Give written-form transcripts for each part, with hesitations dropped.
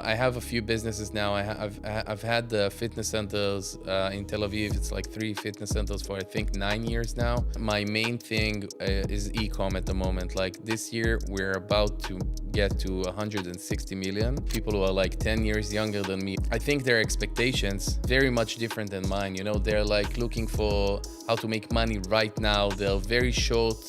I have a few businesses now. I've had the fitness centers in Tel Aviv. It's like 3 fitness centers for I think 9 years now. My main thing is e-comm at the moment. Like this year, we're about to get to 160 million people who are like 10 years younger than me. I think their expectations very much different than mine. You know, they're like looking for how to make money right now. They're very short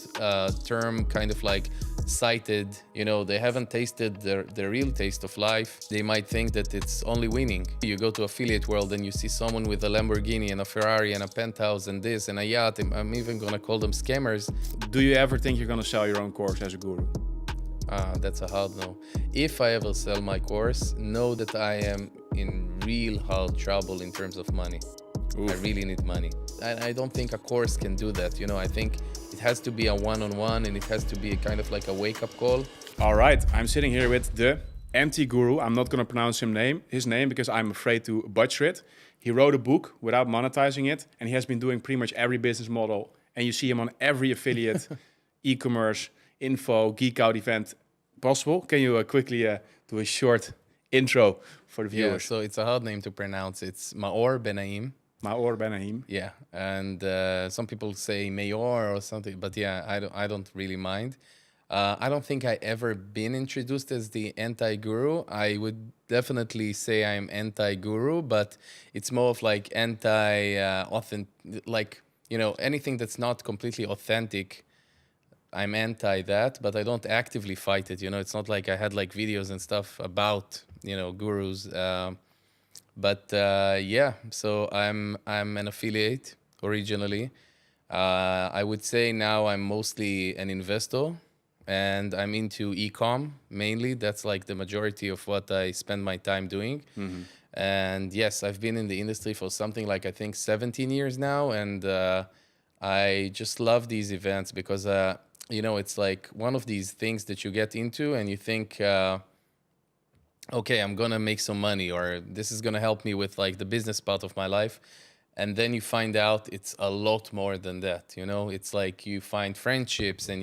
term kind of like sighted, you know, they haven't tasted the real taste of life. They might think that it's only winning. You go to affiliate world and you see someone with a Lamborghini and a Ferrari and a penthouse and this and a yacht. I'm even gonna call them scammers. Do you ever think you're gonna sell your own course as a guru? That's a hard no. If I ever sell my course, know that I am in real hard trouble in terms of money. Oof. I really need money. I don't think a course can do that. You know, I think it has to be a one-on-one and it has to be kind of like a wake-up call. All right, I'm sitting here with the MT guru. I'm not going to pronounce his name because I'm afraid to butcher it. He wrote a book without monetizing it, and he has been doing pretty much every business model. And you see him on every affiliate, e-commerce, info, geek out event possible. Can you quickly do a short intro for the viewers? Yeah, so it's a hard name to pronounce. It's Maor Benaim. Maor Benaim. Yeah, and some people say Mayor or something, but yeah, I don't really mind. I don't think I ever been introduced as the anti-guru. I would definitely say I'm anti-guru, but it's more of like authentic, like, you know, anything that's not completely authentic, I'm anti that, but I don't actively fight it. You know, it's not like I had like videos and stuff about, you know, gurus. Yeah, so I'm an affiliate originally. I would say now I'm mostly an investor and I'm into e-comm mainly. That's like the majority of what I spend my time doing. Mm-hmm. And yes, I've been in the industry for something like I think 17 years now. And I just love these events because, you know, it's like one of these things that you get into and you think, okay, I'm gonna make some money, or this is gonna help me with like the business part of my life. And then you find out it's a lot more than that, you know? It's like you find friendships and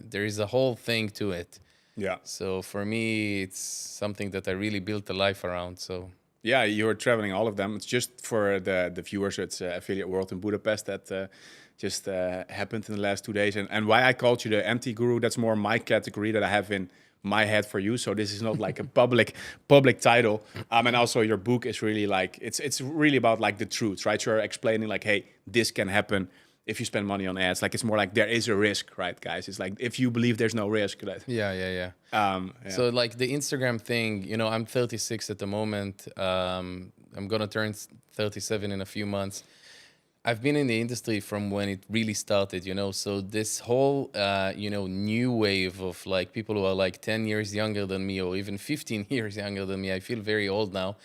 there is a whole thing to it. Yeah. So for me, it's something that I really built a life around, so. Yeah, you're traveling all of them. It's just for the viewers, it's Affiliate World in Budapest that just happened in the last 2 days. And why I called you the anti-guru, that's more my category that I have in my head for you. So this is not like a public title. And also your book is really like, it's really about like the truth, right? You're explaining like, hey, this can happen if you spend money on ads. Like it's more like there is a risk, right, guys? It's like if you believe there's no risk. That, yeah. So like the Instagram thing, you know, I'm 36 at the moment. I'm gonna turn 37 in a few months. I've been in the industry from when it really started, you know, so this whole, you know, new wave of like people who are like 10 years younger than me or even 15 years younger than me, I feel very old now.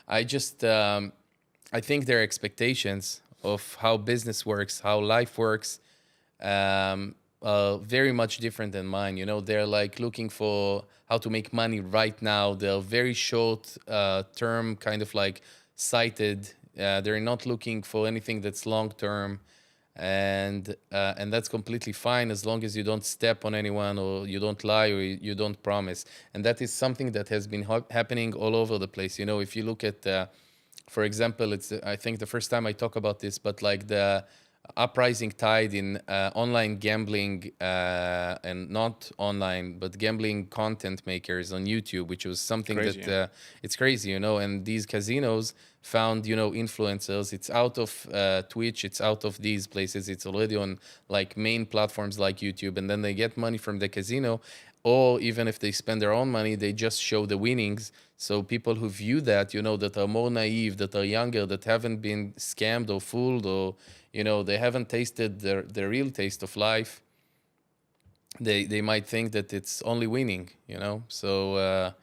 I just, I think their expectations of how business works, how life works, very much different than mine. You know, they're like looking for how to make money right now. They're very short term, kind of like sighted. They're not looking for anything that's long term, and that's completely fine as long as you don't step on anyone or you don't lie or you don't promise. And that is something that has been happening all over the place. You know, if you look at, for example, it's I think the first time I talk about this, but like the uprising tide in online gambling and not online, but gambling content makers on YouTube, which was something crazy, that it's crazy, you know, and these casinos found, you know, influencers. It's out of Twitch, it's out of these places. It's already on like main platforms like YouTube, and then they get money from the casino, or even if they spend their own money, they just show the winnings. So people who view that, you know, that are more naive, that are younger, that haven't been scammed or fooled, or, you know, they haven't tasted the real taste of life, they might think that it's only winning, you know? So,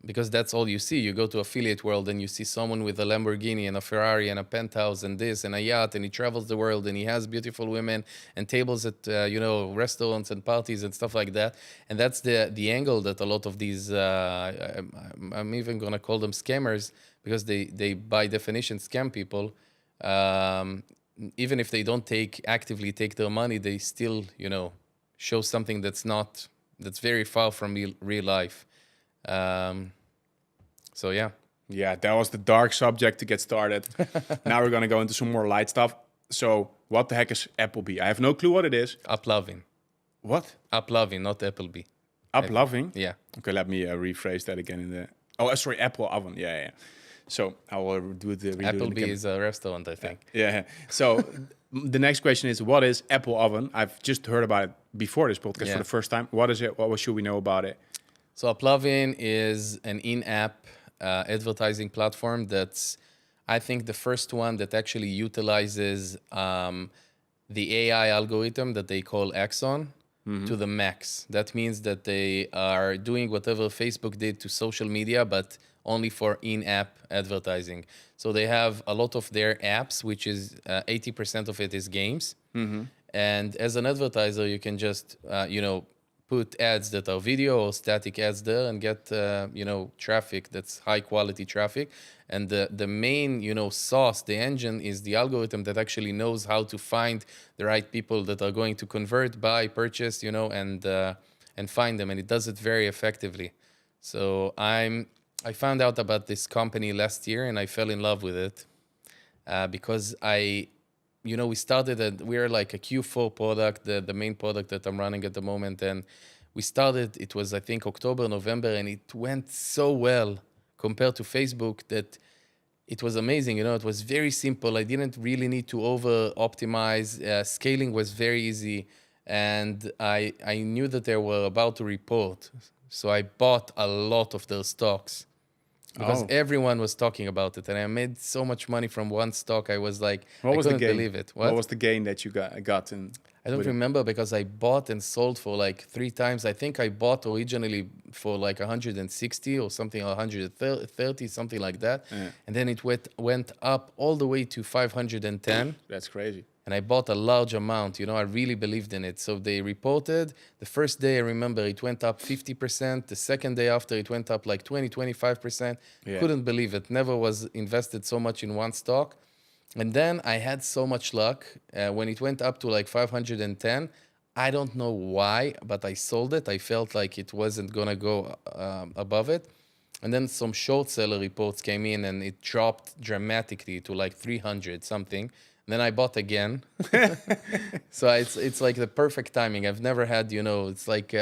because that's all you see. You go to affiliate world and you see someone with a Lamborghini and a Ferrari and a penthouse and this and a yacht, and he travels the world and he has beautiful women and tables at, you know, restaurants and parties and stuff like that. And that's the angle that a lot of these, I'm even going to call them scammers, because they by definition scam people. Even if they don't actively take their money, they still, you know, show something that's very far from real life. So yeah, Yeah, that was the dark subject to get started. Now we're going to go into some more light stuff. So what the heck is Applebee? I have no clue what it is. Applovin. What? Applovin, not Applebee. Uploving? Yeah. Okay, let me rephrase that again. In the sorry, Apple oven. Yeah. So I will do it. Redo it Applebee again. is a restaurant, I think. Yeah. So the next question is, what is Apple Oven? I've just heard about it before this podcast Yeah. for the first time. What is it? What should we know about it? So Applovin is an in-app advertising platform that's, I think, the first one that actually utilizes the AI algorithm that they call Axon to the max. That means that they are doing whatever Facebook did to social media, but only for in-app advertising. So they have a lot of their apps, which is 80% of it is games. And as an advertiser, you can just, put ads that are video or static ads there and get, traffic that's high quality traffic. And the main, sauce, the engine is the algorithm that actually knows how to find the right people that are going to convert, buy, purchase, and find them. And it does it very effectively. So I found out about this company last year and I fell in love with it because we started we're like a Q4 product, the main product that I'm running at the moment. And we started, it was, I think, October, November, and it went so well compared to Facebook that it was amazing. It was very simple. I didn't really need to over optimize. Scaling was very easy. And I knew that they were about to report. So I bought a lot of their stocks because everyone was talking about it. And I made so much money from one stock. I was like, I couldn't believe it. What was the gain that you got in? I don't remember because I bought and sold for like 3 times. I think I bought originally for like 160 or something, 130, something like that. Yeah. And then it went up all the way to 510. That's crazy. And I bought a large amount. I really believed in it. So they reported the first day, I remember it went up 50%. The second day after, it went up like 25%. Yeah. Couldn't believe it. Never was invested so much in one stock. And then I had so much luck when it went up to like 510. I don't know why, but I sold it. I felt like it wasn't going to go above it. And then some short seller reports came in and it dropped dramatically to like 300 something. And then I bought again. So it's like the perfect timing. I've never had, it's like,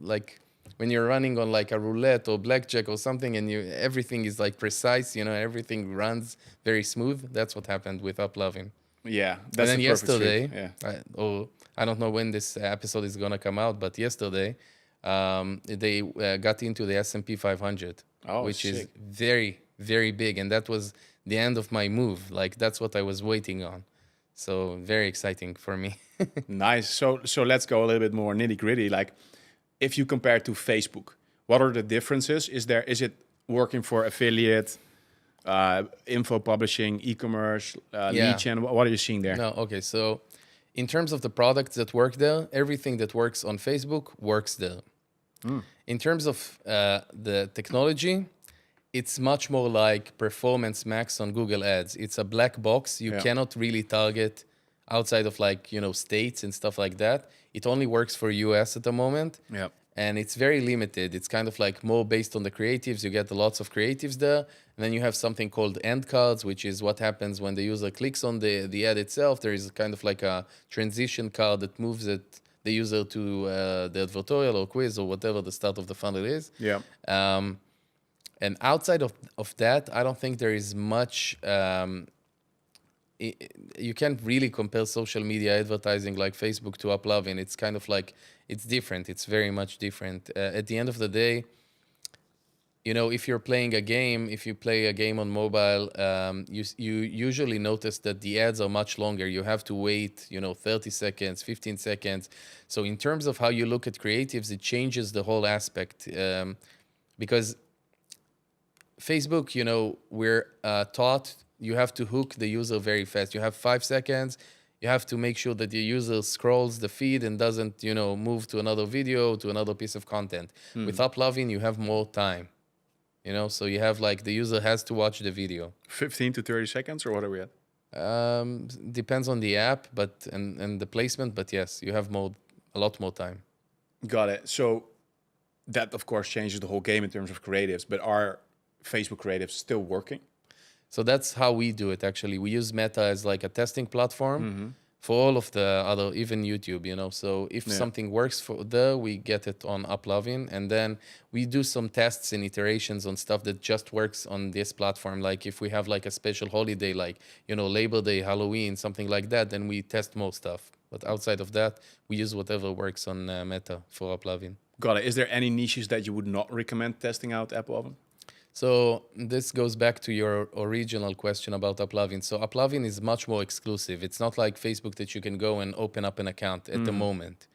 like when you're running on like a roulette or blackjack or something and everything is like precise, everything runs very smooth. That's what happened with Applovin. Yeah. And That's then the perfect yesterday, fit. I don't know when this episode is going to come out, but yesterday they got into the S&P 500, which sick. is very, very big. And that was the end of my move. Like that's what I was waiting on. So very exciting for me. Nice. So let's go a little bit more nitty gritty. Like, if you compare to Facebook, what are the differences? Is it working for affiliate, info publishing, e-commerce, lead gen? What are you seeing there? No, okay. So in terms of the products that work there, everything that works on Facebook works there. In terms of the technology, it's much more like Performance Max on Google Ads. It's a black box. You cannot really target outside of like, states and stuff like that. It only works for US at the moment. Yeah. And it's very limited. It's kind of like more based on the creatives. You get lots of creatives there. And then you have something called end cards, which is what happens when the user clicks on the ad itself. There is kind of like a transition card that moves the user to the advertorial or quiz or whatever the start of the funnel is. Yeah. And outside of that, I don't think there is much... you can't really compare social media advertising like Facebook to Applovin. It's kind of like, it's different. It's very much different. At the end of the day, if you're playing a game, if you play a game on mobile, you usually notice that the ads are much longer. You have to wait, 30 seconds, 15 seconds. So in terms of how you look at creatives, it changes the whole aspect. Because Facebook, we're taught you have to hook the user very fast. You have 5 seconds. You have to make sure that the user scrolls the feed and doesn't, move to another video, to another piece of content. With Applovin, you have more time. So you have like the user has to watch the video. 15 to 30 seconds, or what are we at? Depends on the app, but and the placement. But yes, you have a lot more time. Got it. So that of course changes the whole game in terms of creatives. But are Facebook creatives still working? So that's how we do it, actually. We use Meta as like a testing platform for all of the other, even YouTube, So if something works for there, we get it on Applovin. And then we do some tests and iterations on stuff that just works on this platform. Like if we have like a special holiday, like, Labor Day, Halloween, something like that, then we test more stuff. But outside of that, we use whatever works on Meta for Applovin. Got it. Is there any niches that you would not recommend testing out Applovin? So this goes back to your original question about Applovin. So Applovin is much more exclusive. It's not like Facebook that you can go and open up an account at the moment.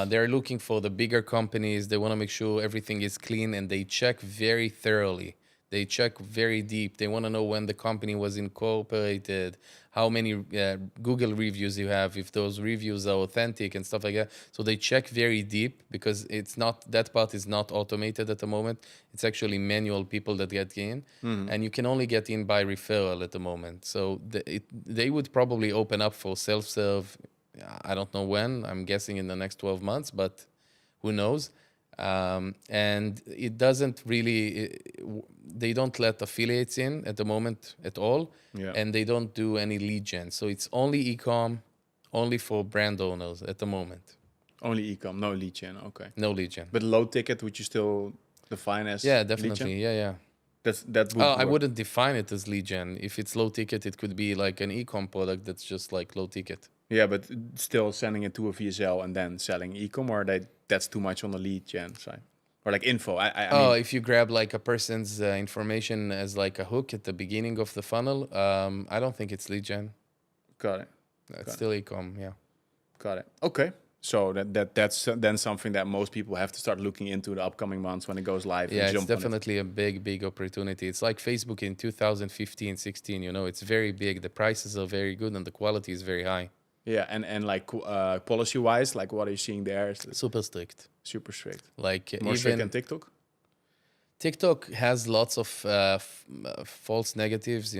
They're looking for the bigger companies. They want to make sure everything is clean, and they check very thoroughly. They check very deep. They want to know when the company was incorporated, how many Google reviews you have, if those reviews are authentic and stuff like that. So they check very deep, because it's not, that part is not automated at the moment. It's actually manual people that get in, and you can only get in by referral at the moment. So they would probably open up for self-serve. I don't know when. I'm guessing in the next 12 months, but who knows? And it doesn't really, they don't let affiliates in at the moment at all, and they don't do any lead gen. So it's only e-comm, only for brand owners at the moment. Only e-comm, no lead gen. Okay. No lead gen. But low ticket, would you still define as definitely. lead gen? That would I wouldn't define it as lead gen. If it's low ticket, it could be like an e-comm product that's just like low ticket. Yeah, but still sending it to a VSL and then selling e-comm, or that's too much on the lead gen side, or like info. I mean, if you grab like a person's information as like a hook at the beginning of the funnel, I don't think it's lead gen. Got it. It's still e-comm, yeah. Got it. Okay. So that's then something that most people have to start looking into the upcoming months when it goes live. Yeah, and it's definitely a big opportunity. It's like Facebook in 2015, 16, it's very big. The prices are very good and the quality is very high. Yeah, and like policy-wise, like what are you seeing there? Super strict. Super strict. Like More strict than TikTok? TikTok has lots of false negatives,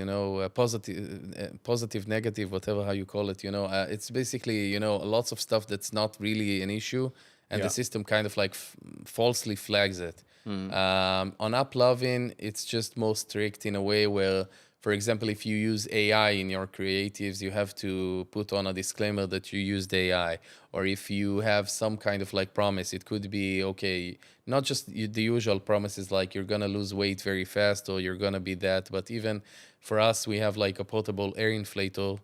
positive, negative, whatever how you call it. It's basically lots of stuff that's not really an issue, and the system kind of like falsely flags it. On Applovin, it's just more strict in a way where, for example, if you use AI in your creatives, you have to put on a disclaimer that you used AI. Or if you have some kind of like promise, it could be, okay, not just the usual promises like you're going to lose weight very fast or you're going to be that. But even for us, we have like a portable air inflator.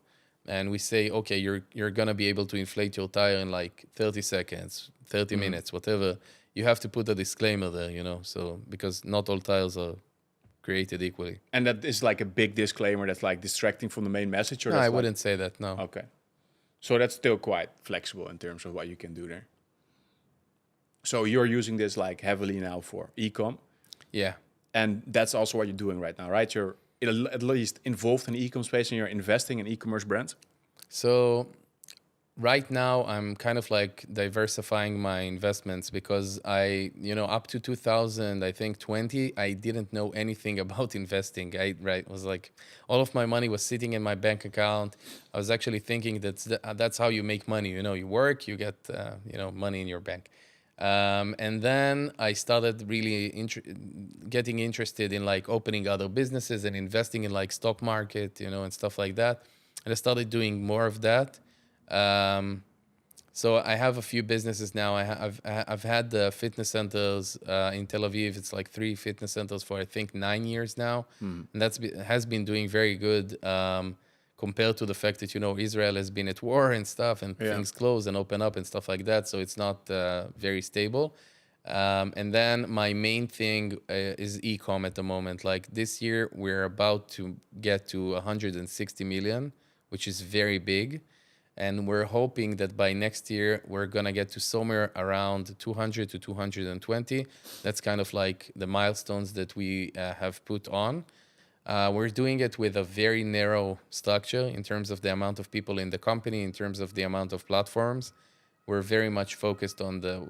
And we say, okay, you're going to be able to inflate your tire in like 30 seconds, 30 minutes, whatever. You have to put a disclaimer there, so because not all tires are created equally. And that is like a big disclaimer that's like distracting from the main message? Or No, that's I like... wouldn't say that, no. Okay. So that's still quite flexible in terms of what you can do there. So you're using this like heavily now for e-comm. Yeah. And that's also what you're doing right now, right? You're at least involved in the e-comm space and you're investing in e-commerce brands. So right now I'm kind of like diversifying my investments because up to 2020, I didn't know anything about investing. Was like, all of my money was sitting in my bank account. I was actually thinking that's how you make money. You work, you get, money in your bank. And then I started really getting interested in like opening other businesses and investing in like stock market, and stuff like that. And I started doing more of that. So I have a few businesses now. I've had the fitness centers in Tel Aviv. It's like 3 fitness centers for I think 9 years now, and has been doing very good compared to the fact that Israel has been at war and stuff, and things close and open up and stuff like that. So it's not very stable. And then my main thing is e-comm at the moment. Like this year, we're about to get to 160 million, which is very big. And we're hoping that by next year, we're going to get to somewhere around 200 to 220. That's kind of like the milestones that we have put on. We're doing it with a very narrow structure in terms of the amount of people in the company, in terms of the amount of platforms. We're very much focused on the,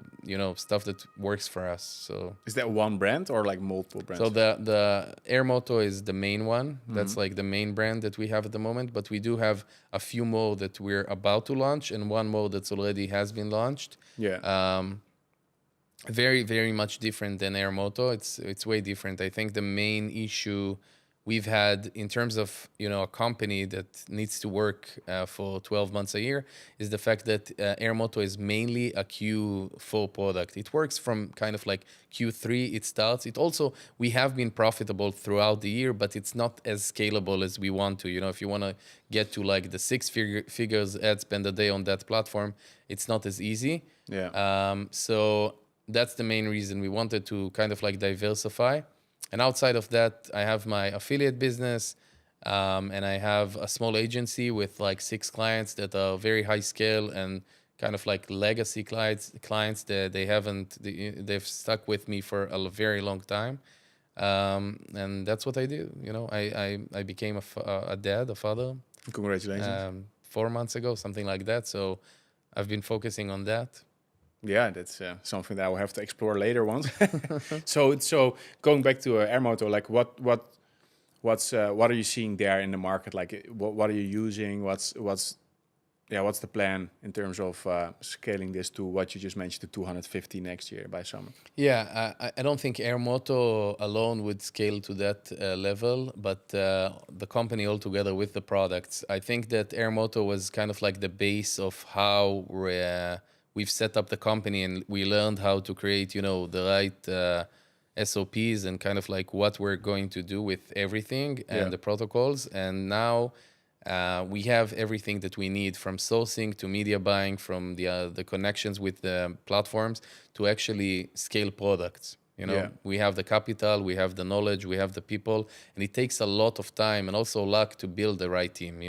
stuff that works for us. So is that one brand or like multiple brands? So the Air Moto is the main one. That's like the main brand that we have at the moment. But we do have a few more that we're about to launch, and one more that's already has been launched. Yeah. very, very much different than Air Moto. It's way different. I think the main issue we've had in terms of a company that needs to work for 12 months a year is the fact that Air Moto is mainly a Q4 product. It works from kind of like Q3 it starts. It also, we have been profitable throughout the year, but it's not as scalable as we want to. If you want to get to like the figures ad spend a day on that platform, it's not as easy. So that's the main reason we wanted to kind of like diversify. And outside of that, I have my affiliate business, and I have a small agency with like 6 clients that are very high scale and kind of like legacy clients that they've stuck with me for a very long time. And that's what I do. I became a dad, a father. Congratulations. 4 months ago, something like that. So I've been focusing on that. Yeah, that's something that I will have to explore later once. So going back to Air Moto, like what are you seeing there in the market? Like what are you using? What's the plan in terms of scaling this to what you just mentioned, to 250 next year by summer? Yeah, I don't think Air Moto alone would scale to that level, but the company altogether with the products. I think that Air Moto was kind of like the base of how we've set up the company, and we learned how to create, the right SOPs and kind of like what we're going to do with everything and the protocols. And now we have everything that we need, from sourcing to media buying, from the connections with the platforms to actually scale products. We have the capital, we have the knowledge, we have the people, and it takes a lot of time and also luck to build the right team.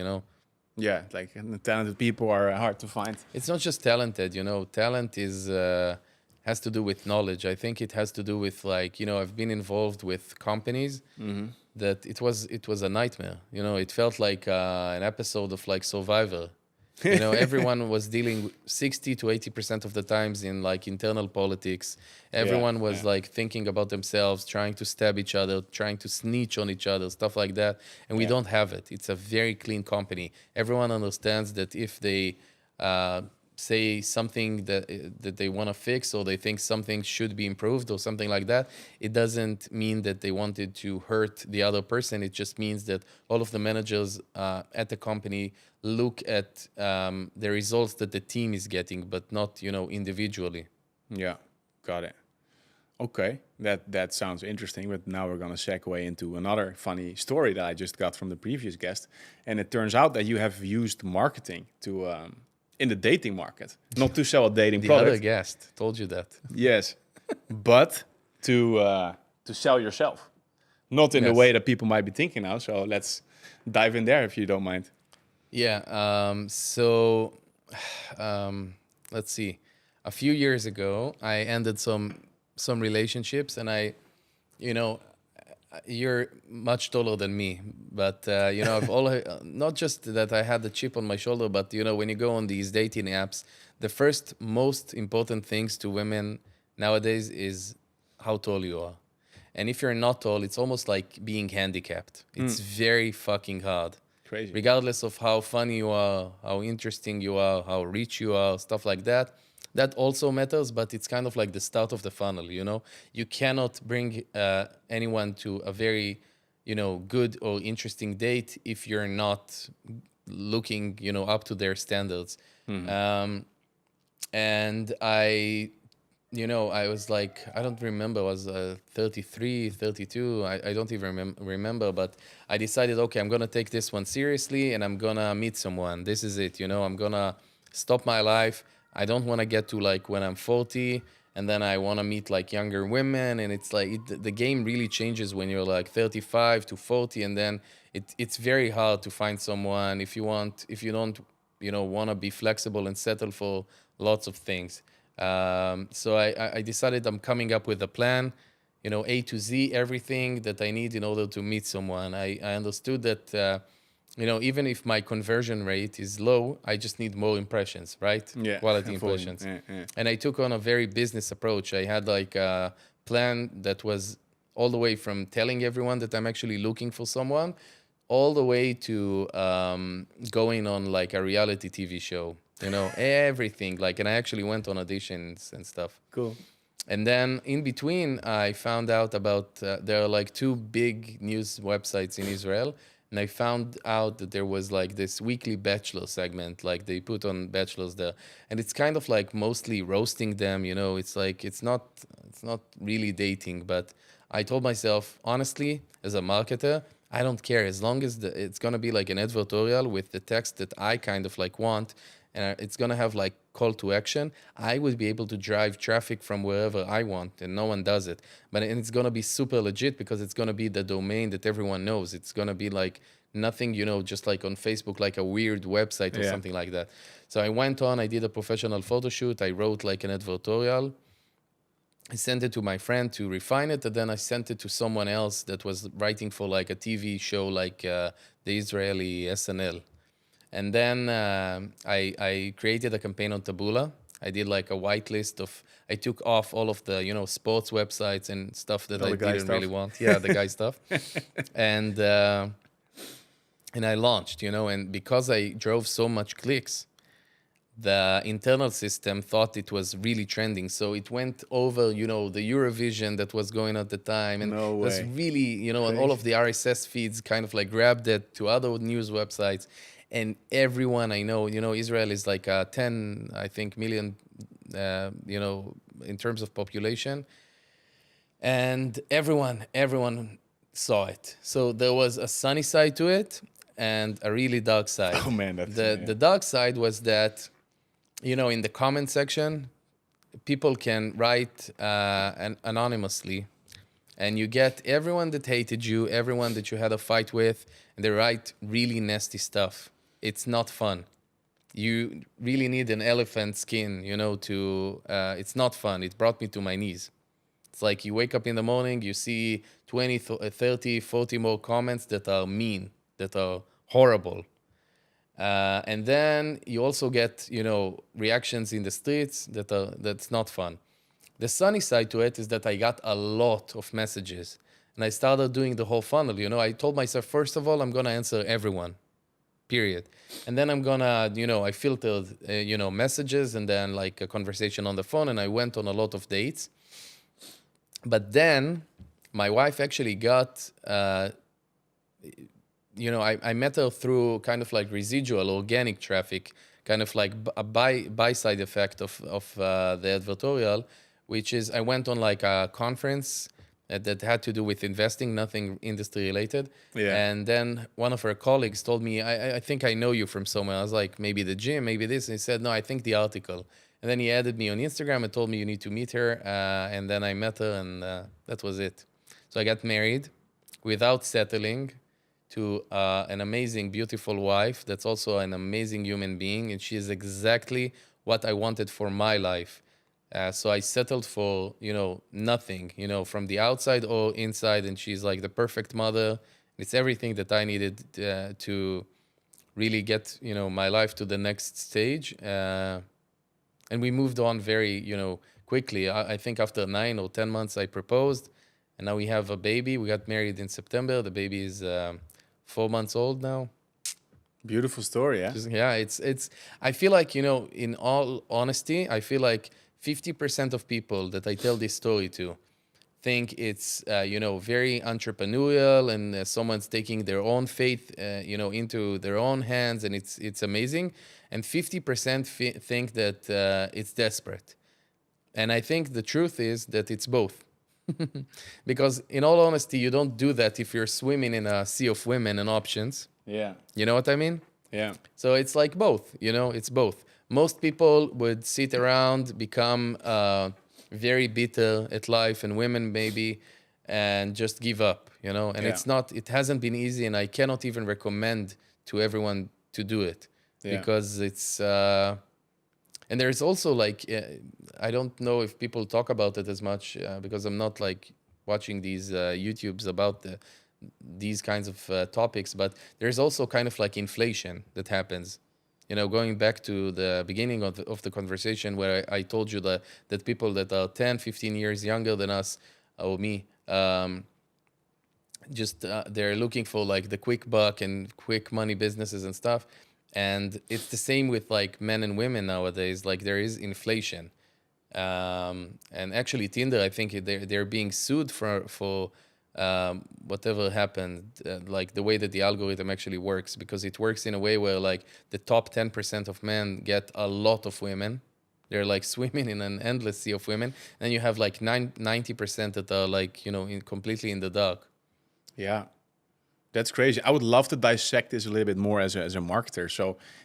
Yeah, like the talented people are hard to find. It's not just talented, talent has to do with knowledge. I think it has to do with I've been involved with companies that it was a nightmare. It felt like an episode of like Survivor. Everyone was dealing 60 to 80% of the times in like internal politics. Everyone was like thinking about themselves, trying to stab each other, trying to snitch on each other, stuff like that. And we don't have it. It's a very clean company. Everyone understands that if they say something that they want to fix, or they think something should be improved or something like that, it doesn't mean that they wanted to hurt the other person. It just means that all of the managers at the company look at the results that the team is getting, but not individually. Yeah, got it. Okay, that sounds interesting, but now we're going to segue into another funny story that I just got from the previous guest. And it turns out that you have used marketing to in the dating market, not to sell a dating product. The other guest told you that. Yes, but to sell yourself, not in the way that people might be thinking now. So let's dive in there if you don't mind. Yeah. Let's see. A few years ago, I ended some relationships, and you're much taller than me, but I've always, not just that I had the chip on my shoulder, but when you go on these dating apps, the first most important things to women nowadays is how tall you are. And if you're not tall, it's almost like being handicapped. It's very fucking hard. Crazy. Regardless of how funny you are, how interesting you are, how rich you are, stuff like that. That also matters, but it's kind of like the start of the funnel, You cannot bring anyone to a very, good or interesting date if you're not looking, up to their standards. And I was like, I don't remember, I was 33, 32, I don't even remember, but I decided, okay, I'm going to take this one seriously, and I'm going to meet someone. This is it, I'm going to stop my life. I don't want to get to like when I'm 40 and then I want to meet like younger women. And it's like the game really changes when you're like 35 to 40. And then it's very hard to find someone if you don't, want to be flexible and settle for lots of things. So I decided I'm coming up with a plan, A to Z, everything that I need in order to meet someone. I understood that even if my conversion rate is low, I just need more impressions, right? Yeah. Quality impressions. Yeah. And I took on a very business approach. I had like a plan that was all the way from telling everyone that I'm actually looking for someone, all the way to going on like a reality TV show, everything. And I actually went on auditions and stuff. Cool. And then in between, I found out about there are like two big news websites in Israel, and I found out that there was like this weekly bachelor segment, like they put on bachelors there, and it's kind of like mostly roasting them. You know, it's like it's not really dating. But I told myself honestly, as a marketer, I don't care as long as it's gonna be like an advertorial with the text that I kind of like want, and it's gonna have like call to action. I would be able to drive traffic from wherever I want, and no one does it. But and it's gonna be super legit because it's gonna be the domain that everyone knows. It's gonna be like nothing, just like on Facebook, like a weird website or Yeah. something like that. So I went on. I did a professional photo shoot. I wrote like an advertorial. I sent it to my friend to refine it, and then I sent it to someone else that was writing for like a TV show, like the Israeli SNL. And then I created a campaign on Taboola. I did like a whitelist of. I took off all of the sports websites and stuff that All I the guy didn't stuff. really want. Yeah, the guy stuff. And and I launched, and because I drove so much clicks, the internal system thought it was really trending. So it went over, the Eurovision that was going on at the time. And No it was way. really, and all of the RSS feeds kind of like grabbed it to other news websites. And everyone I know, Israel is like 10, I think, million, in terms of population. And everyone saw it. So there was a sunny side to it and a really dark side. Oh man, that's The dark side was that in the comment section, people can write anonymously, and you get everyone that hated you, everyone that you had a fight with, and they write really nasty stuff. It's not fun. You really need an elephant skin, to. It's not fun. It brought me to my knees. It's like you wake up in the morning, you see 20, 30, 40 more comments that are mean, that are horrible. And then you also get, reactions in the streets that's not fun. The sunny side to it is that I got a lot of messages, and I started doing the whole funnel. I told myself, first of all, I'm gonna answer everyone, period, and then I'm gonna, I filtered, messages, and then like a conversation on the phone, and I went on a lot of dates. But then my wife actually got. I met her through kind of like residual organic traffic, kind of like a buy side effect of the advertorial, which is I went on like a conference that had to do with investing, nothing industry related. Yeah. And then one of her colleagues told me, I think I know you from somewhere. I was like, maybe the gym, maybe this. And he said, no, I think the article. And then he added me on Instagram and told me you need to meet her. And then I met her, and that was it. So I got married without settling to an amazing, beautiful wife that's also an amazing human being, and she is exactly what I wanted for my life. So I settled for, nothing, from the outside or inside, and she's like the perfect mother. It's everything that I needed to really get, my life to the next stage. And we moved on very, quickly. I think after 9 or 10 months, I proposed, and now we have a baby. We got married in September. The baby is 4 months old now. Beautiful story, yeah. Yeah, it's. I feel like, in all honesty, I feel like 50% of people that I tell this story to think it's, very entrepreneurial, and someone's taking their own faith, into their own hands, and it's amazing. And 50% think that it's desperate. And I think the truth is that it's both. Because in all honesty, you don't do that if you're swimming in a sea of women and options. Yeah. You know what I mean? Yeah. So it's like both, it's both. Most people would sit around, become very bitter at life, and women maybe, and just give up, and Yeah. it hasn't been easy, and I cannot even recommend to everyone to do it. Yeah. Because it's, and there's also like, I don't know if people talk about it as much because I'm not like watching these YouTubes about these kinds of topics, but there's also kind of like inflation that happens. Going back to the beginning of the conversation where I told you that people that are 10, 15 years younger than us, or me, just they're looking for like the quick buck and quick money businesses and stuff. And it's the same with like men and women nowadays. Like there is inflation. And actually, Tinder, I think they're being sued for whatever happened, like the way that the algorithm actually works, because it works in a way where like the top 10% of men get a lot of women. They're like swimming in an endless sea of women. And you have like 90% that are like, completely in the dark. Yeah. That's crazy. I would love to dissect this a little bit more as a marketer.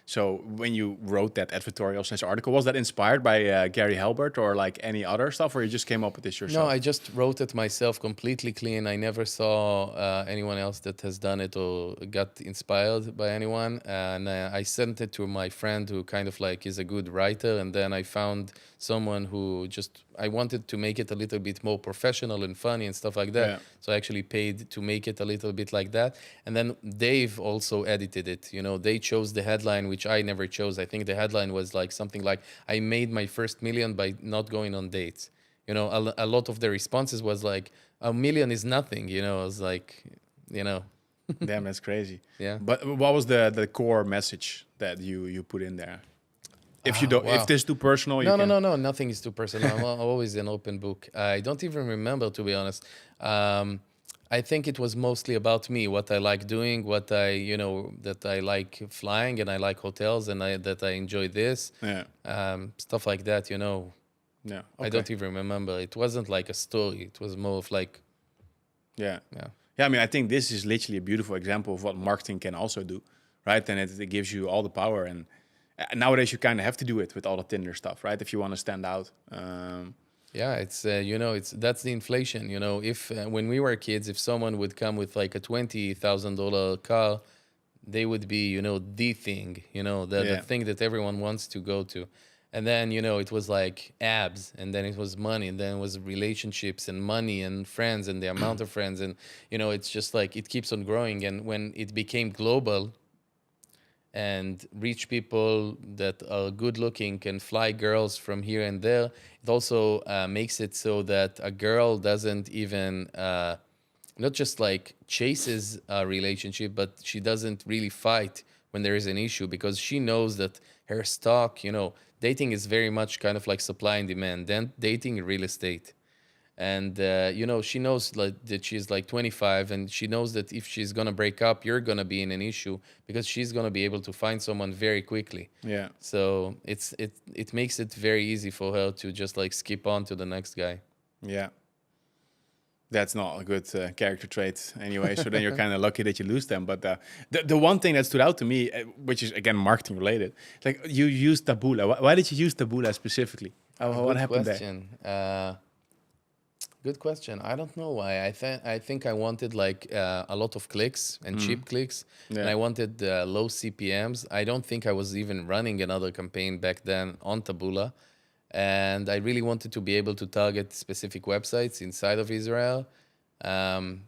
So when you wrote that editorial slash article, was that inspired by Gary Halbert or like any other stuff, or you just came up with this yourself? No, I just wrote it myself completely clean. I never saw anyone else that has done it or got inspired by anyone. And I sent it to my friend who kind of like is a good writer. And then I found someone who I wanted to make it a little bit more professional and funny and stuff like that. Yeah. So I actually paid to make it a little bit like that. And then Dave also edited it. They chose the headline, which I never chose. I think the headline was like something like, I made my first million by not going on dates. A lot of the responses was like, a million is nothing. I was like, Damn, that's crazy. Yeah. But what was the core message that you put in there? If you don't, wow. if this is too personal, you can... No, nothing is too personal. I'm always an open book. I don't even remember, to be honest. I think it was mostly about me, what I like doing, that I like flying and I like hotels and that I enjoy this. Yeah. Stuff like that, Yeah. Okay. I don't even remember. It wasn't like a story. It was more of like, Yeah. yeah. Yeah, I mean, I think this is literally a beautiful example of what marketing can also do, right? And it gives you all the power. And nowadays, you kind of have to do it with all the Tinder stuff, right? If you want to stand out. Yeah, it's that's the inflation. If when we were kids, if someone would come with like a $20,000 car, they would be the thing, the thing that everyone wants to go to. And then it was like abs, and then it was money, and then it was relationships and money and friends and the amount of friends, and it's just like it keeps on growing. And when it became global, and rich people that are good looking can fly girls from here and there, it also makes it so that a girl doesn't even not just like chases a relationship, but she doesn't really fight when there is an issue, because she knows that her stock, dating is very much kind of like supply and demand. Then dating real estate. And, she knows like that she's like 25, and she knows that if she's going to break up, you're going to be in an issue, because she's going to be able to find someone very quickly. Yeah. So it makes it very easy for her to just like skip on to the next guy. Yeah. That's not a good character trait anyway. So then you're kind of lucky that you lose them. But the one thing that stood out to me, which is again marketing related, like you used taboola. Why did you use taboola specifically? What happened there? Good question. I don't know why. I think I wanted like a lot of clicks and cheap clicks, Yeah. and I wanted low CPMs. I don't think I was even running another campaign back then on Taboola, and I really wanted to be able to target specific websites inside of Israel.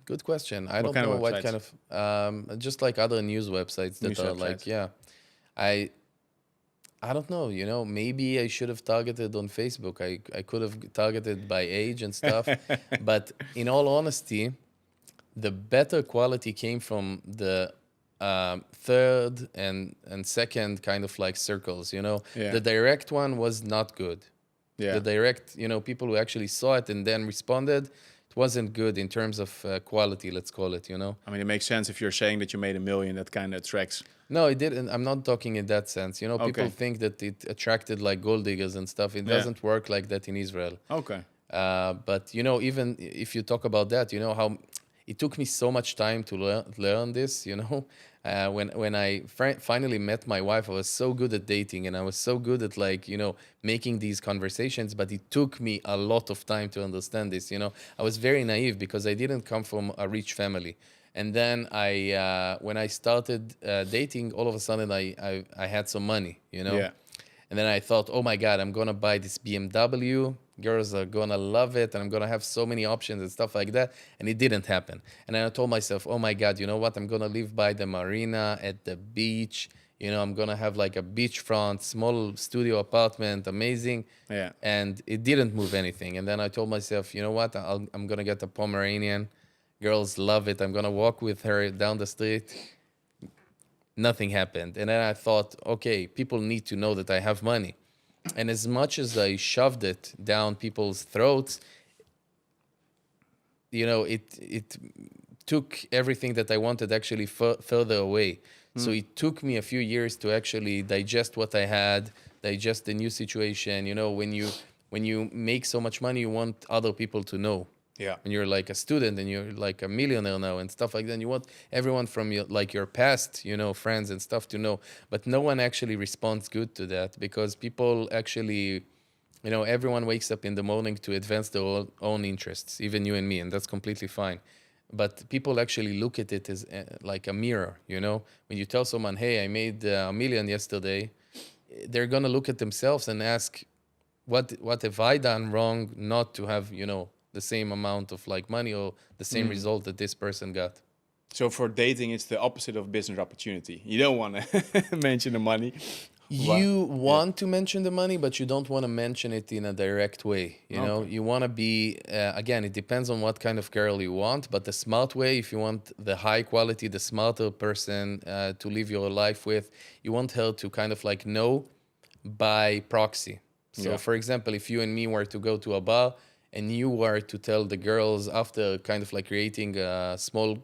Good question. I don't know what kind of just like other news websites that are like, yeah. I don't know, maybe I should have targeted on Facebook. I could have targeted by age and stuff. But in all honesty, the better quality came from the third and second kind of like circles, Yeah. The direct one was not good. Yeah. The direct, people who actually saw it and then responded, it wasn't good in terms of quality, let's call it, I mean, it makes sense if you're saying that you made $1 million, that kind of attracts. No, it didn't. I'm not talking in that sense. People Okay. think that it attracted like gold diggers and stuff. It doesn't work like that in Israel. Okay. But even if you talk about that, how it took me so much time to learn this. When I finally met my wife, I was so good at dating, and I was so good at like making these conversations. But it took me a lot of time to understand this. I was very naive because I didn't come from a rich family. And then when I started dating, all of a sudden I had some money, Yeah. And then I thought, oh my God, I'm gonna buy this BMW. Girls are gonna love it, and I'm gonna have so many options and stuff like that. And it didn't happen. And then I told myself, oh my God, you know what? I'm gonna live by the marina at the beach. I'm gonna have like a beachfront, small studio apartment, amazing. Yeah. And it didn't move anything. And then I told myself, you know what? I'm gonna get a Pomeranian. Girls love it. I'm going to walk with her down the street. Nothing happened. And then I thought, okay, people need to know that I have money. And as much as I shoved it down people's throats, it took everything that I wanted actually further away. So it took me a few years to actually digest what I had, digest the new situation. When you make so much money, you want other people to know. Yeah. When you're like a student and you're like a millionaire now and stuff like that, you want everyone from your past, friends and stuff to know. But no one actually responds good to that, because people actually, everyone wakes up in the morning to advance their own interests, even you and me, and that's completely fine. But people actually look at it as like a mirror. When you tell someone, hey, I made a million yesterday, they're going to look at themselves and ask, what have I done wrong not to have, the same amount of like money or the same result that this person got? So for dating, it's the opposite of business opportunity. You don't want to mention the money. You want to mention the money, but you don't want to mention it in a direct way. You want to be, again, it depends on what kind of girl you want, but the smart way, if you want the high quality, the smarter person to live your life with, you want her to kind of like know by proxy. So for example, if you and me were to go to a bar and you were to tell the girls, after kind of like creating a small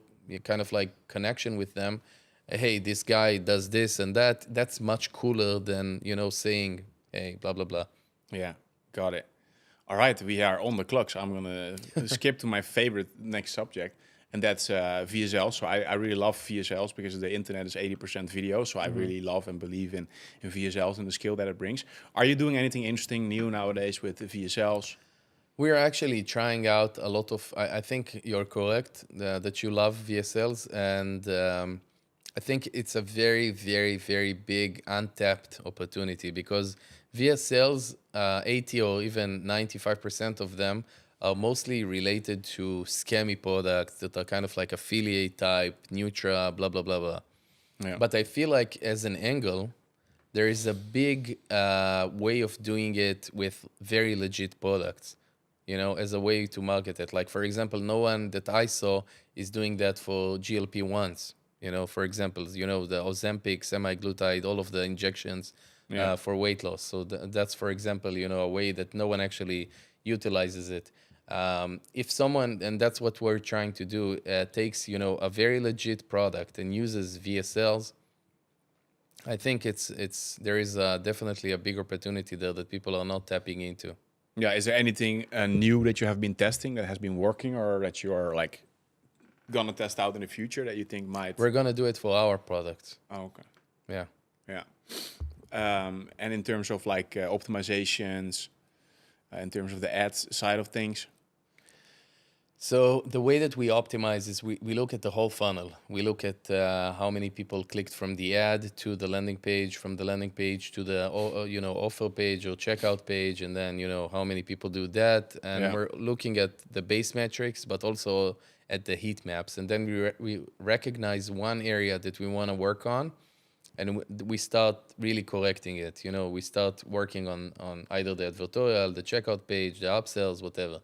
kind of like connection with them, hey, this guy does this and that, that's much cooler than, saying, hey, blah, blah, blah. Yeah, got it. All right, we are on the clock, so I'm going to skip to my favorite next subject, and that's VSL. So I really love VSLs because the internet is 80% video, so I really love and believe in VSLs and the skill that it brings. Are you doing anything interesting new nowadays with the VSLs? We're actually trying out a lot of, I think you're correct, that you love VSLs, and I think it's a very, very, very big untapped opportunity, because VSLs, 80 or even 95% of them are mostly related to scammy products that are kind of like affiliate type, Nutra, blah, blah, blah, blah. Yeah. But I feel like as an angle, there is a big way of doing it with very legit products, as a way to market it. Like, for example, no one that I saw is doing that for GLP-1s. For example, the Ozempic, semaglutide, all of the injections for weight loss. So that's, for example, a way that no one actually utilizes it. If someone, and that's what we're trying to do, takes, a very legit product and uses VSLs, I think there is definitely a big opportunity there that people are not tapping into. Yeah, is there anything new that you have been testing that has been working, or that you are like gonna test out in the future that you think might? We're gonna do it for our products. Oh, okay. Yeah. Yeah. And in terms of like optimizations, in terms of the ads side of things. So the way that we optimize is we look at the whole funnel. We look at how many people clicked from the ad to the landing page, from the landing page to the offer page or checkout page, and then how many people do that. And we're looking at the base metrics, but also at the heat maps. And then we recognize one area that we want to work on, and we start really correcting it. We start working on either the advertorial, the checkout page, the upsells, whatever.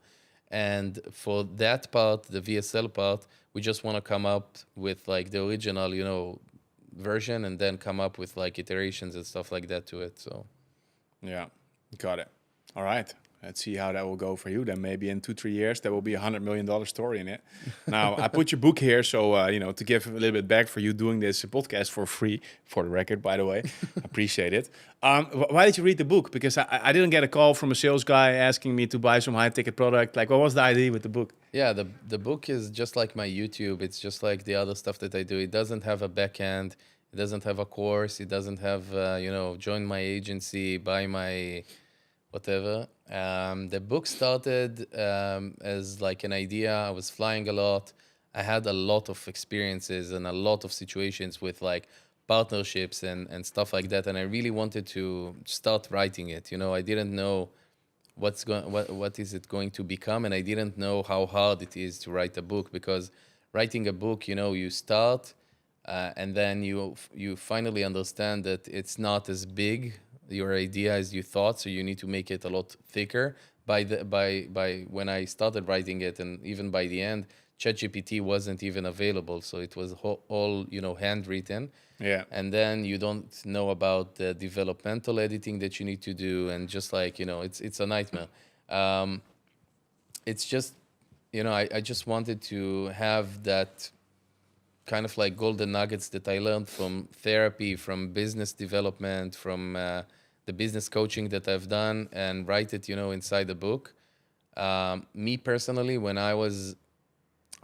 And for that part, the VSL part, we just want to come up with like the original, version, and then come up with like iterations and stuff like that to it. So, yeah, got it. All right. Let's see how that will go for you. Then maybe in 2-3 years, there will be $100 million story in it. Now, I put your book here, so, to give a little bit back for you doing this podcast for free, for the record, by the way. Appreciate it. Why did you read the book? Because I didn't get a call from a sales guy asking me to buy some high-ticket product. Like, what was the idea with the book? Yeah, the book is just like my YouTube. It's just like the other stuff that I do. It doesn't have a back end. It doesn't have a course. It doesn't have, join my agency, buy my whatever. The book started as like an idea. I was flying a lot. I had a lot of experiences and a lot of situations with like partnerships and stuff like that. And I really wanted to start writing it. I didn't know what is it going to become, and I didn't know how hard it is to write a book, because writing a book, you start and then you finally understand that it's not as big your idea as you thought, so you need to make it a lot thicker. By when I started writing it, and even by the end, ChatGPT wasn't even available, so it was all handwritten. Yeah. And then you don't know about the developmental editing that you need to do, and just like it's a nightmare. Um, it's just I just wanted to have that kind of like golden nuggets that I learned from therapy, from business development, from the business coaching that I've done, and write it, inside the book. Me personally,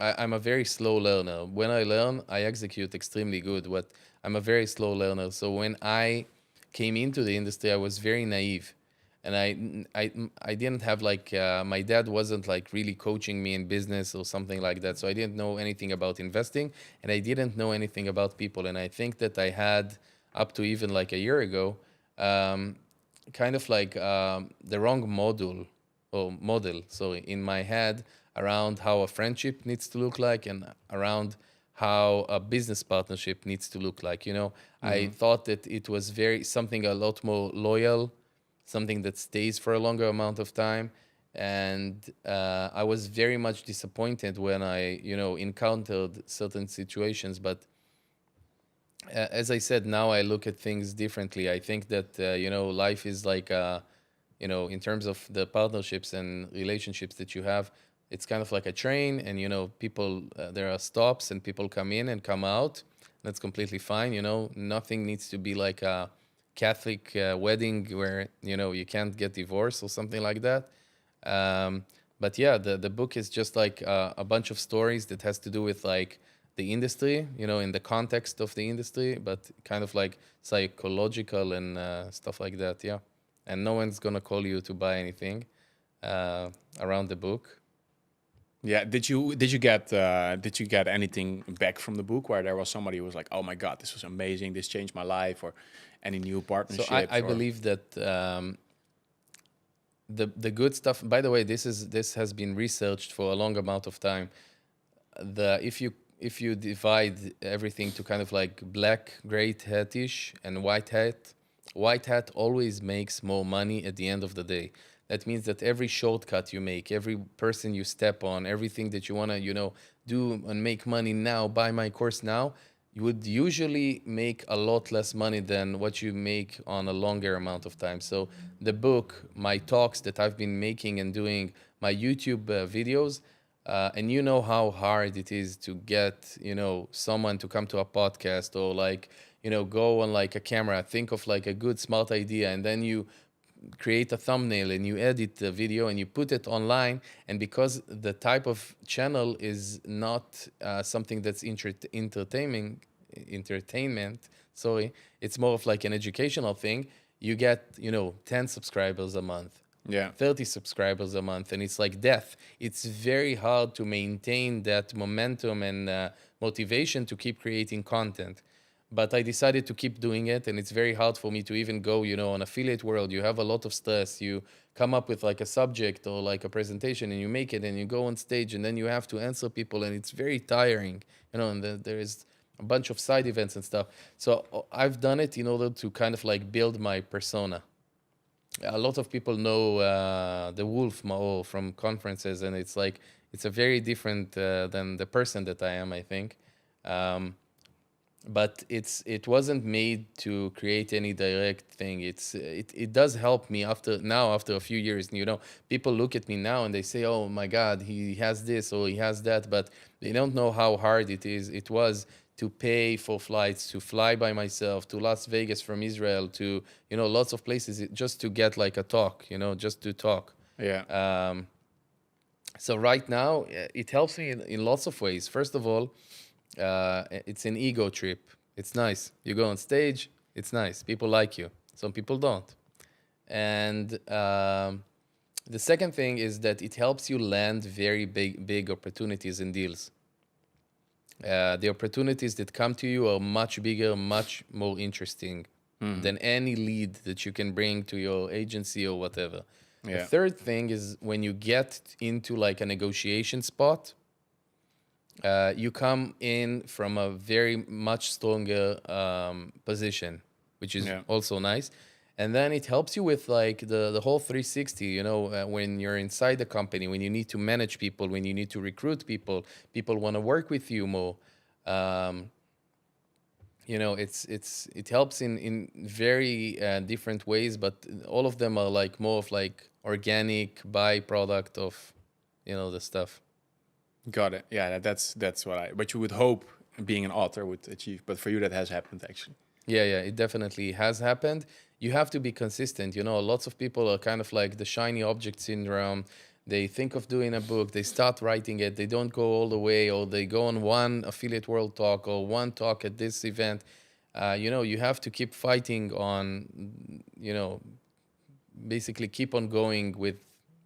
I'm a very slow learner. When I learn, I execute extremely good. But I'm a very slow learner. So when I came into the industry, I was very naive, and I didn't have like my dad wasn't like really coaching me in business or something like that. So I didn't know anything about investing, and I didn't know anything about people. And I think that I had up to even like a year ago, um, kind of like the wrong model, so in my head, around how a friendship needs to look like, and around how a business partnership needs to look like. I thought that it was very something a lot more loyal, something that stays for a longer amount of time. And I was very much disappointed when I encountered certain situations. But as I said, now I look at things differently. I think that life is like in terms of the partnerships and relationships that you have, it's kind of like a train, and people, there are stops, and people come in and come out. That's completely fine. Nothing needs to be like a Catholic wedding where you can't get divorced or something like that. But yeah, the book is just like a bunch of stories that has to do with like the industry, in the context of the industry, but kind of like psychological and stuff like that. Yeah, and no one's gonna call you to buy anything around the book. Yeah. Did you get anything back from the book where there was somebody who was like, "Oh my God, this was amazing. This changed my life," or any new So partnerships? I Or believe that the good stuff. By the way, this has been researched for a long amount of time. If you divide everything to kind of like black, gray hatish, and white hat always makes more money at the end of the day. That means that every shortcut you make, every person you step on, everything that you want to do and make money now, buy my course now, you would usually make a lot less money than what you make on a longer amount of time. So the book, my talks that I've been making and doing, my YouTube videos, and how hard it is to get someone to come to a podcast, or like go on like a camera, think of like a good smart idea, and then you create a thumbnail and you edit the video and you put it online. And because the type of channel is not something that's entertainment, sorry, it's more of like an educational thing, you get 10 subscribers a month, yeah. 30 subscribers a month, and it's like death. It's very hard to maintain that momentum and motivation to keep creating content. But I decided to keep doing it, and it's very hard for me to even go, on affiliate world. You have a lot of stress. You come up with like a subject or like a presentation, and you make it, and you go on stage, and then you have to answer people, and it's very tiring, and there is a bunch of side events and stuff. So I've done it in order to kind of like build my persona. A lot of people know the wolf Maor from conferences, and it's a very different than the person that I am, I think. But it wasn't made to create any direct thing. It does help me after a few years. People look at me now and they say, "Oh my God, he has this or he has that," but they don't know how hard it was to pay for flights, to fly by myself to Las Vegas from Israel, to lots of places, just to get like a talk, just to talk. Yeah. So right now it helps me in lots of ways. First of all, it's an ego trip. It's nice. You go on stage, it's nice. People like you. Some people don't. And the second thing is that it helps you land very big opportunities and deals. The opportunities that come to you are much bigger, much more interesting than any lead that you can bring to your agency or whatever. The Yeah. third thing is when you get into like a negotiation spot, you come in from a very much stronger position, which is Yeah. also nice. And then it helps you with like the whole 360, when you're inside the company, when you need to manage people, when you need to recruit people, people want to work with you more. um, it helps in very different ways, but all of them are like more of like organic byproduct of the stuff. Got it. Yeah, that's what you would hope being an author would achieve. But for you, that has happened actually. Yeah, it definitely has happened. You have to be consistent. Lots of people are kind of like the shiny object syndrome. They think of doing a book, they start writing it, they don't go all the way, or they go on one affiliate world talk or one talk at this event. You have to keep fighting on, basically keep on going with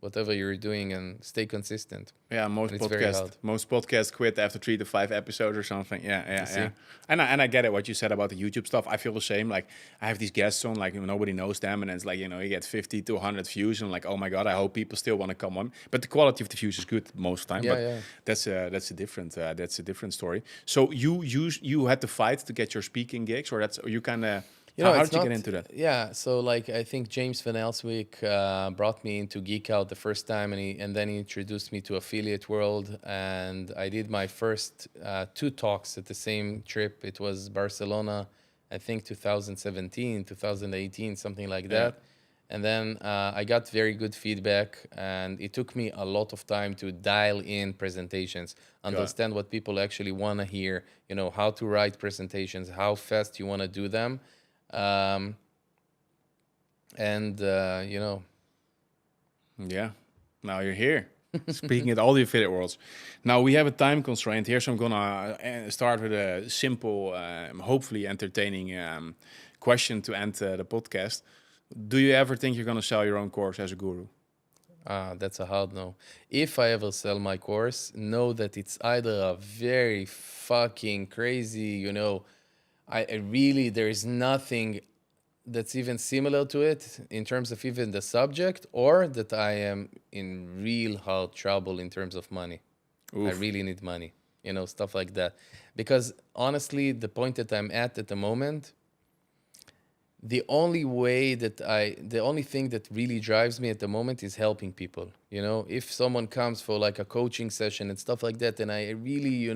whatever you're doing and stay consistent. Yeah, And it's very hard. most podcasts quit after 3 to 5 episodes or something. Yeah. And I get it what you said about the YouTube stuff. I feel the same. Like I have these guests on, like nobody knows them, and it's like you get 50 to 100 views, and like, oh my god, I hope people still want to come on. But the quality of the views is good most of the time. Yeah. That's a different story. So you had to fight to get your speaking gigs, or you kind of. How it's did you not, get into that? Yeah, so like I think James Van Elswyk brought me into Geek Out the first time, and then he introduced me to Affiliate World, and I did my first 2 talks at the same trip. It was Barcelona, I think 2017, 2018, something like that. And then I got very good feedback, and it took me a lot of time to dial in presentations, understand what people actually want to hear, how to write presentations, how fast you want to do them. And Yeah, now you're here. Speaking at all the affiliate worlds. Now we have a time constraint here, so I'm gonna start with a simple, hopefully entertaining question to end the podcast. Do you ever think you're gonna sell your own course as a guru? That's a hard no. If I ever sell my course, know that it's either a very fucking crazy, I really, there is nothing that's even similar to it in terms of even the subject, or that I am in real hard trouble in terms of money. Oof. I really need money, stuff like that. Because honestly, the point that I'm at the moment, the only thing that really drives me at the moment is helping people. If someone comes for like a coaching session and stuff like that, and I really,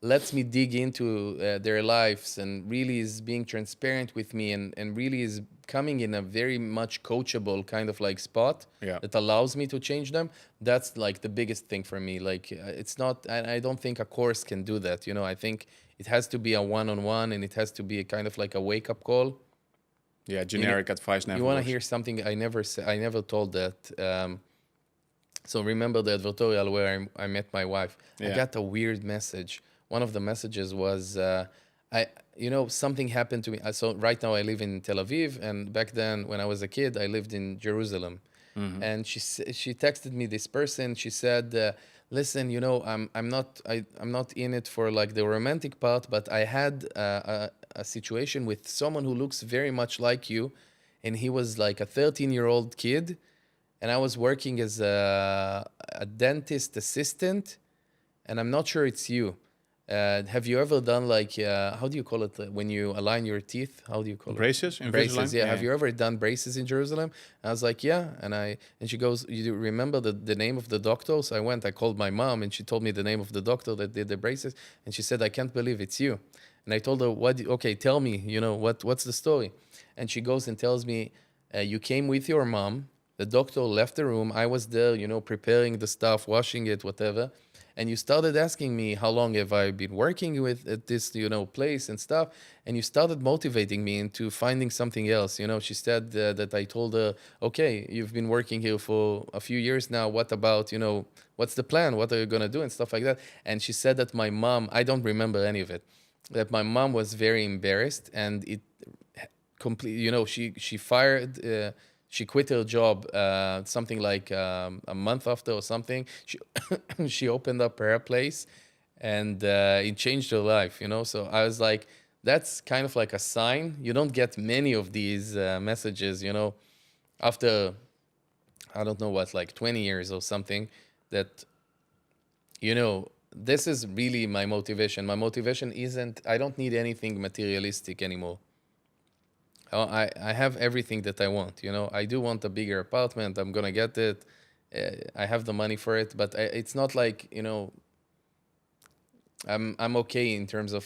lets me dig into their lives and really is being transparent with me, and really is coming in a very much coachable kind of like spot that allows me to change them. That's like the biggest thing for me. Like it's not, I don't think a course can do that. I think it has to be a one-on-one, and it has to be a kind of like a wake-up call. Yeah, generic advice never You want to works. hear something I never told that. So remember the advertorial where I met my wife. I got a weird message. One of the messages was, something happened to me. So right now I live in Tel Aviv, and back then when I was a kid, I lived in Jerusalem. And she texted me this person. She said, "Listen, I'm not in it for like the romantic part, but I had a situation with someone who looks very much like you, and he was like a 13-year-old kid, and I was working as a dentist assistant, and I'm not sure it's you. Have you ever done like how do you call it when you align your teeth? How do you call Braces? it? Braces. Yeah. Have you ever done braces in Jerusalem? I was like, yeah. And she goes, you remember the name of the doctor? So I called my mom, and she told me the name of the doctor that did the braces, and she said, I can't believe it's you. And I told her, okay, tell me, what's the story? And she goes and tells me, you came with your mom. The doctor left the room. I was there, preparing the stuff, washing it, whatever. And you started asking me how long have I been working with at this, place and stuff. And you started motivating me into finding something else. She said that I told her, okay, you've been working here for a few years now. What about, what's the plan? What are you going to do? And stuff like that. And she said that my mom, I don't remember any of it, that my mom was very embarrassed, and it completely, she fired, she quit her job something like a month after or something. She opened up her place, and it changed her life, So I was like, that's kind of like a sign. You don't get many of these messages, after, I don't know what, like 20 years or something, that, this is really my motivation. My motivation isn't, I don't need anything materialistic anymore. Oh, I have everything that I want. You know, I do want a bigger apartment. I'm gonna get it. I have the money for it, but it's not like, you know, I'm okay in terms of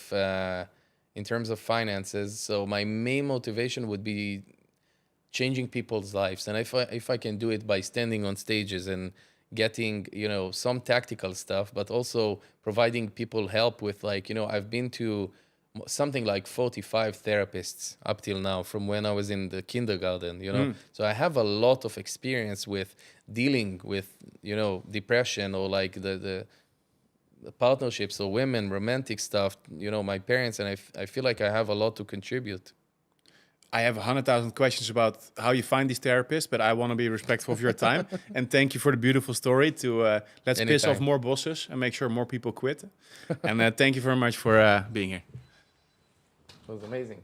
finances. So my main motivation would be changing people's lives, and if I can do it by standing on stages and getting, you know, some tactical stuff, but also providing people help with, like, you know, I've been to something like 45 therapists up till now from when I was in the kindergarten, you know. So I have a lot of experience with dealing with, you know, depression or like the partnerships or women, romantic stuff, you know, my parents, and I feel like I have a lot to contribute. I have 100,000 questions about how you find these therapists, but I want to be respectful of your time. And thank you for the beautiful story to let's piss off Anytime. more bosses and make sure more people quit. And thank you very much for being here. It was amazing.